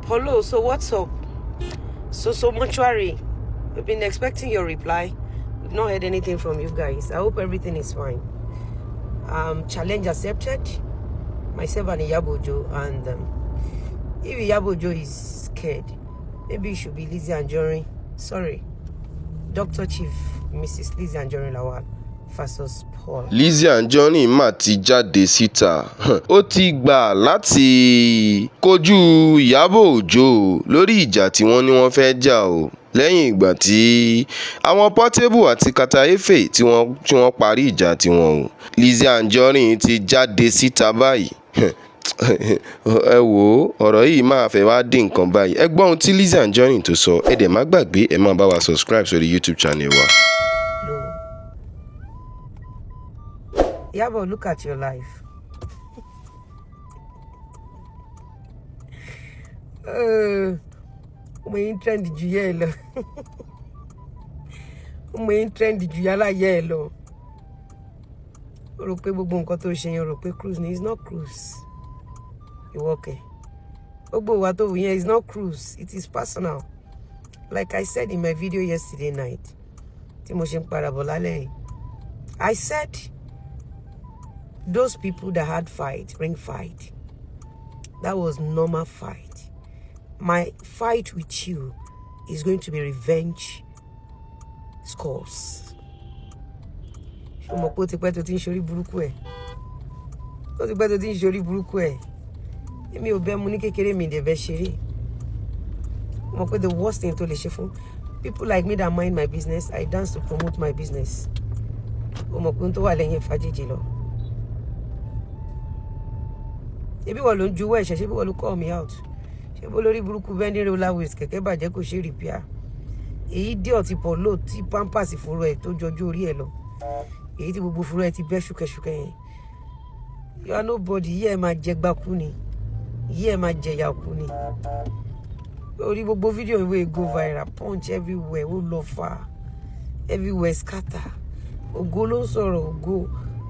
Polo, so what's up? So mortuary. We've been expecting your reply. We've not heard anything from you guys. I hope everything is fine. Challenge accepted. Myself and IYABO OJO, and if IYABO OJO is scared, maybe it should be Lizzy Anjorin. Sorry, Dr. Chief Mrs. Lizzy Anjorin Lawal versus Paul. Lizzy Anjorin mà ti jáde síta. Ó ti gbà láti kojú IYABO OJO lórí ìjà tí wọ́n ní wọ́n fẹ́ jà o. Lẹ́yìn ìgbà tí àwọn Portable àti Kata Efe tí wọ́n parí ìjà tiwọn o. Lizzy Anjorin ti jáde síta báyìí. Ẹ wò ọ̀rọ̀ yìí máa fẹ́ wá dín nǹkan báyìí. Ẹ gbọ́ ohun tí Lizzy Anjorin tó sọ. Ẹ dẹ̀ má gbàgbé ẹ máa bá wa subscribe sórí YouTube channel wa. IYABO, look at your life. Mo trend ju ye lọ. Mo trend ju yala ye lọ. Rò pé gbogbo nǹkan tó ṣe yẹn rò pé cruise ni. It's not cruise. You okay? Gbogbo wa tó yẹn is not cruise. It is personal. Like I said in my video yesterday night. Tí mo ṣe ń parabọ̀ lálẹ́. I said those people that had fight, ring fight, that was normal fight. My fight with you is going to be revenge scores. Mo po ti pẹ́ tó ti ń ṣorí burúkú ẹ̀. Tó ti pẹ́ tó ti ń ṣorí burúkú ẹ̀. Èmi ò bẹ̀ mú ní kékeré mi dẹ̀ bẹ̀ ṣeré. Mo pé the worst thing tó lè ṣe fún people like me that mind my business, I dance to promote my business. Mo pé tó wà lẹ́yìn fàjèjì lọ. Ebi wọ́n ló ń juwọ́ ẹ̀ṣẹ̀, ṣé bí wọ́n ló call me out. Ṣé bó lórí burúkú bending roller waist kẹ̀kẹ́ bàjẹ́ kò ṣe repair. Èyí dé ọtí Polo tí pampers fúnra ẹ̀ tó jọjú orí ẹ̀ lọ. Èyí tí gbogbo fúnra ẹ̀ ti bẹ́ ṣúkẹ́ṣúkẹ́ yẹn. You are nobody, yí ẹ̀ máa jẹ gbákú ni. Yí ẹ̀ máa jẹ yàkú ni. Orí gbogbo fídíò ìwé go viral, punch everywhere, ó lọ fà. Everywhere scatter. Ògo ló ń sọ̀rọ̀,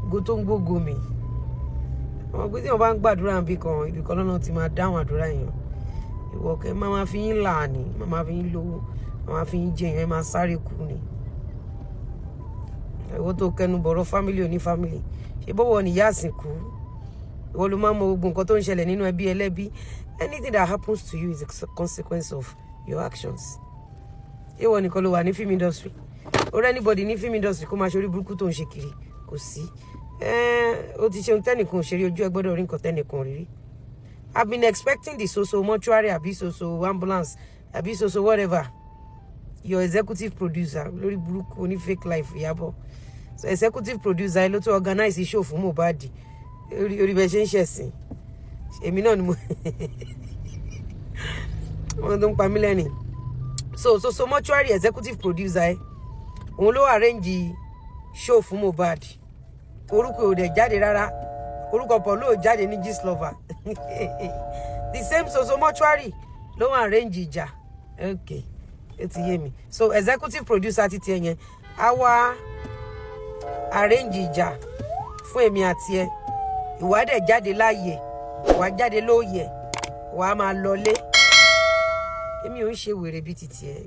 ògo tó ń gbógo mi. Àwọn pé tí wọ́n bá ń gbàdúrà níbi kan lọ́nà tí máa dáhùn àdúrà yẹn. Ìwọ kẹ́ máa fi yín là ní, máa fi yín lówó, máa fi yín jẹyàn, ẹ máa sáré kú ni. Ìwọ tó kẹnu bọ̀rọ̀ family oní family. Ṣé bọ́wọ́ ni ìyá àsìnkú? Ìwọ ló máa mọ gbogbo nǹkan tó ń ṣẹlẹ̀ nínú ẹbí ẹlẹ́bí. Anything that happens to you is a consequence of your actions. Ṣé ìwọ nìkan ló wà ní film industry? Or anybody ní film industry kó máa ṣorí burúkú tó ń ṣe kiri? Kò sí. O ti ṣe ohun tẹ́nìkan ṣe rí, ojú ẹ gbọ́dọ̀ rí nǹkan tẹ́nìkan rí rí. I've been expecting the so mortuary, àbí so ambulance, àbí so whatever. Your executive producer, lórí burúkú oní fake life IYABO. So executive producer ló tó organize show fún Mohbad. Orí bẹ́ẹ̀ ṣe ń ṣẹ̀sìn. Èmi náà ni mo wọ́n tó ń pa mí lẹ́rìn. So mortuary executive producer òun ló arrange show fún Mohbad. Orúkọ ò dẹ̀ jáde rárá. Orúkọ Polo ò jáde ní Gist Lover. The same so mortuary ló arrange ìjà. Okay. It's yé. So executive producer ti tiẹ̀ yẹn á wá arrange ìjà fún èmi àti ẹ. Ìwà dẹ̀ jáde láàyè, ìwà jáde lóòyè, ìwà máa lọlé. Èmi ò ń ṣe wèrè bí titi ẹ.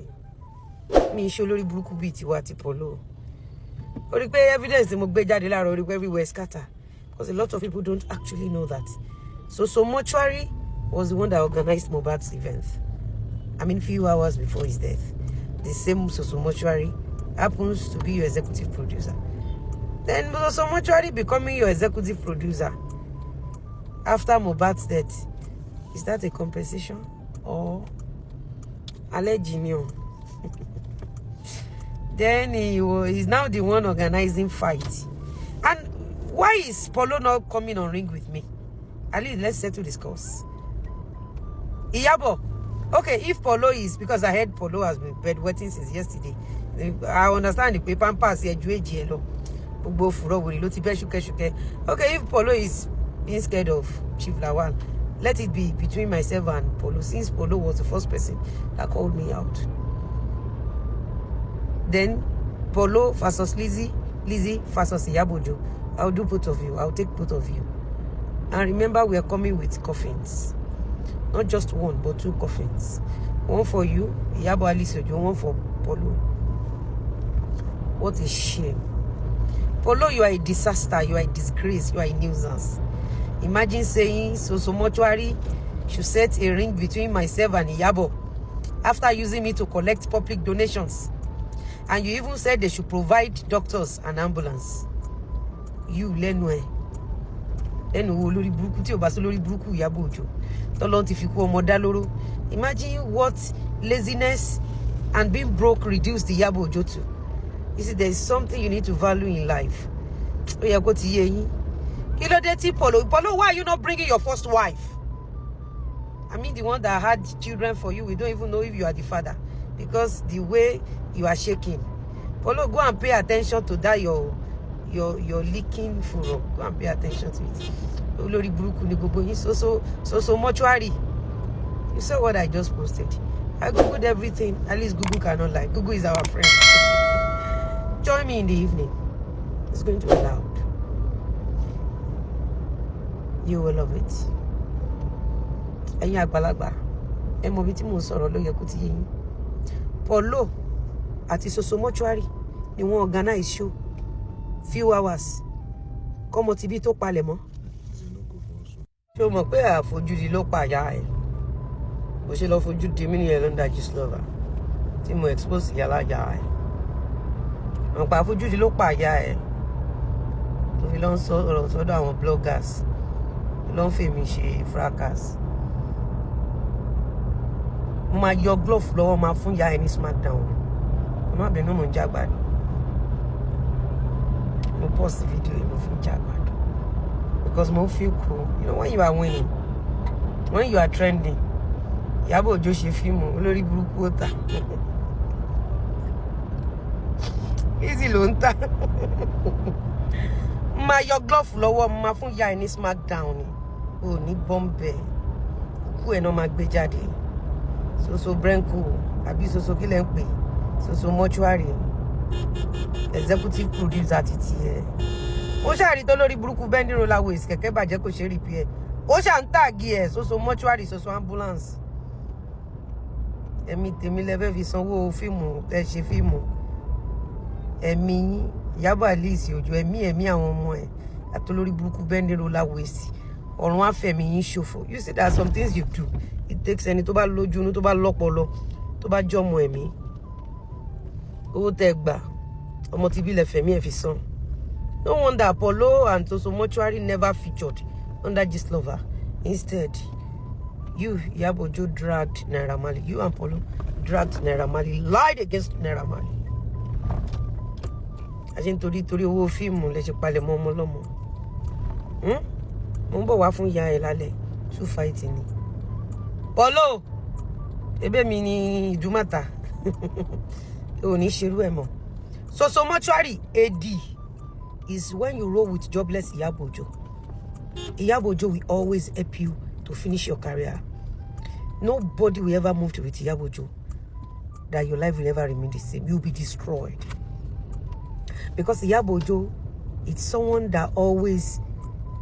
Mi ń ṣe olórí burúkú bí tiwa ti Polo. Ó rí pé evidence mo gbé jáde láàárọ̀, ó rí pé everywhere scatter. Because a lot of people don't actually know that. So mortuary was the one that organized Mohbad's event. I mean, few hours before his death. The same so mortuary happens to be your executive producer. Then so mortuary becoming your executive producer after Mohbad's death. Is that a compensation or alleging? Then he's now the one organizing fight. And why is Polo not coming on ring with me? At least let's settle this course. IYABO. Okay, if Polo is, because I heard Polo has been bedwetting since yesterday. I understand the paper pass here, okay, if Polo is being scared of Chief Lawal, let it be between myself and Polo, since Polo was the first person that called me out. Then Polo versus Lizzy versus IYABO OJO. I'll do both of you. I'll take both of you. And remember, we are coming with coffins. Not just one, but 2 coffins. One for you, IYABO Ojo, one for Pelu. What a shame. Pelu, you are a disaster, you are a disgrace, you are a nuisance. Imagine saying so mortuary should set a ring between myself and IYABO after using me to collect public donations. And you even said they should provide doctors and ambulance. You lenwe. Lori buruku tí ó bá so lórí buruku IYABO Ojo. Tọ́lọ́run ti fi kú ọmọ dá lóró. Imagine what laziness and being broke reduced IYABO Ojo to. You see, there is something you need to value in life. Ó yẹ kó ti yé yín. Kí ló dé tí Pelu, why are you not bringing your first wife? I mean, the one that had children for you, we don't even know if you are the father. Because the way you are shaking. Pelu, go and pay attention to that, your leaking furrow. Go and pay attention to it. Olórí burúkú ni gbogbo yín, so mortuary. You saw what I just posted. I googled everything. At least Google cannot lie. Google is our friend. Join me in the evening. It's going to be loud. You will love it. Ẹ̀yin àgbàlagbà, ẹ mọ̀ bí tí mo sọ̀rọ̀ ló yẹ kó ti yé yín. Pelu àti Soso mortuary ni wọ́n organize show few hours. Kọ́mọ ti bí tó palẹ̀ mọ́. Ṣé o mọ̀ pé àfojúdi ló pa ìyá ẹ̀? Bó ṣe lọ fojú di mí nìyẹn ló ń dájú slova tí mo expose yàrá ìyá ẹ̀. Mọ̀ pé àfojúdi ló pa ìyá ẹ̀. Tó fi lọ ń sọ ọ̀rọ̀ sọ́dọ̀ àwọn bloggers. Ló ń fèmí ṣe fracas. Mo máa yọ glove lọ́wọ́ máa fún ìyá ẹ̀ ní smackdown. Mo má bínú mo ń jágbá ni. Mo post the video mo fi ń jágbá. Because mo feel cool. You know, when you are winning, when you are trending, IYABO Ojo ṣe fíìmù olórí burúkú ó tà. Easy ló ń tà. Ma yọ glove lọ́wọ́ ma fún ìyá ẹ̀ ní smackdown ni. O ní bọ́m̀bẹ̀. Kú ẹ̀ náà máa gbé jáde. Soso Brenko àbí Soso kí lẹ́ ń pè. Soso mortuary. Executive producer ti tiẹ̀. Ó ṣàrí tó lórí burúkú bending roller waist kẹ̀kẹ́ bàjẹ́ kò ṣe repair. Ó ṣà ń tàgì ẹ̀ Soso mortuary Soso ambulance. Ẹ̀mí tèmi lẹ́fẹ́ fi sanwó fíìmù tẹ́ ṣe fíìmù. Ẹ̀mí IYABO Ojo ẹ̀mí àwọn ọmọ ẹ̀ àti lórí burúkú bending roller waist. Ọ̀run àfẹ̀mí yín ṣòfò. You see, there are some things you do. It takes ẹni tó bá lójú inú tó bá lọ́pọlọ tó bá jọmọ ẹ̀mí. Owó tẹ́ gbà ọmọ tí bí lẹ fẹ̀mí ẹ̀ fi san. No wonder Pelu and Soso mortuary never featured under this lover. Instead, you, IYABO Ojo, dragged Naira Marley. You and Pelu dragged Naira Marley, lied against Naira Marley. Àṣẹ nítorí owó fíìmù lẹ ṣe palẹ̀ mọ́ ọmọ lọ́mọ. Mo ń bọ̀ wá fún ìyá ẹ̀ lálẹ́. Two fighting ni. Pelu, ebe mi ni Ìdúmàtà. O ní ṣerú ẹ̀ mọ́. Soso mortuary AD is when you roll with jobless IYABO Ojo. IYABO Ojo will always help you to finish your career. Nobody will ever move with IYABO Ojo that your life will ever remain the same. You'll be destroyed. Because IYABO Ojo, it's someone that always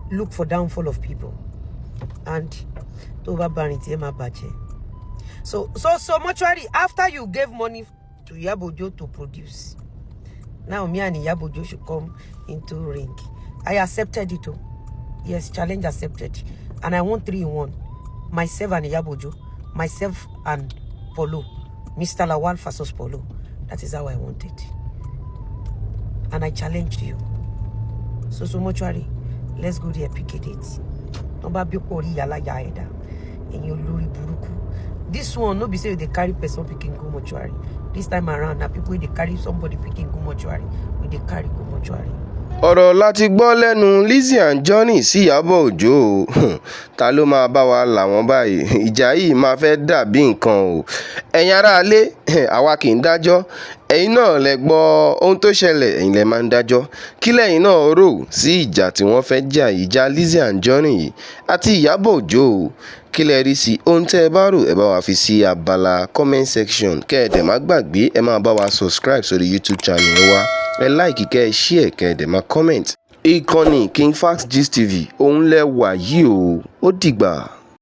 look for downfall of people. And so mortuary, after you gave money to IYABO Ojo to produce, now me and IYABO Ojo should come into ring. I accepted it. Yes, challenge accepted. And I want 3 in 1. Myself and IYABO Ojo. Myself and Pelu. Mr. Lawal versus Pelu. That is how I want it. And I challenged you. Soso mortuary, let's go there, pick a date. This one, no be say they carry person picking go mortuary. This time around, now people they carry somebody picking go mortuary. They carry go mortuary. ọ̀rọ̀ láti gbọ́ lẹ́nu Lizzy Anjorin sí IYABO Ojo ta ló máa bá wa là wọ́n báyìí ìjà yìí máa fẹ́ dàbí nǹkan o ẹ̀yin aráalé àwa kì í dájọ́ ẹ̀yin náà lẹ gbọ́ ohun tó ṣẹlẹ̀ ẹ̀yin lẹ máa ń dájọ́ kí lẹ́yìn náà rò sí ìjà tí wọ́n fẹ́ jà ìjà Lizzy Anjorin yìí àti IYABO Ojo kí lẹ rí sí ohun tẹ́ ẹ bá rò ẹ bá wa fi sí abala comment section kẹ́ ẹ dẹ̀ má gbàgbé ẹ máa bá wa subscribe sórí YouTube channel wa ẹ like kẹ́ ẹ share kẹ́ ẹ dẹ̀ máa comment. Ìkànnì King Fax Gist TV òun lẹ wà yìí o ó dìgbà.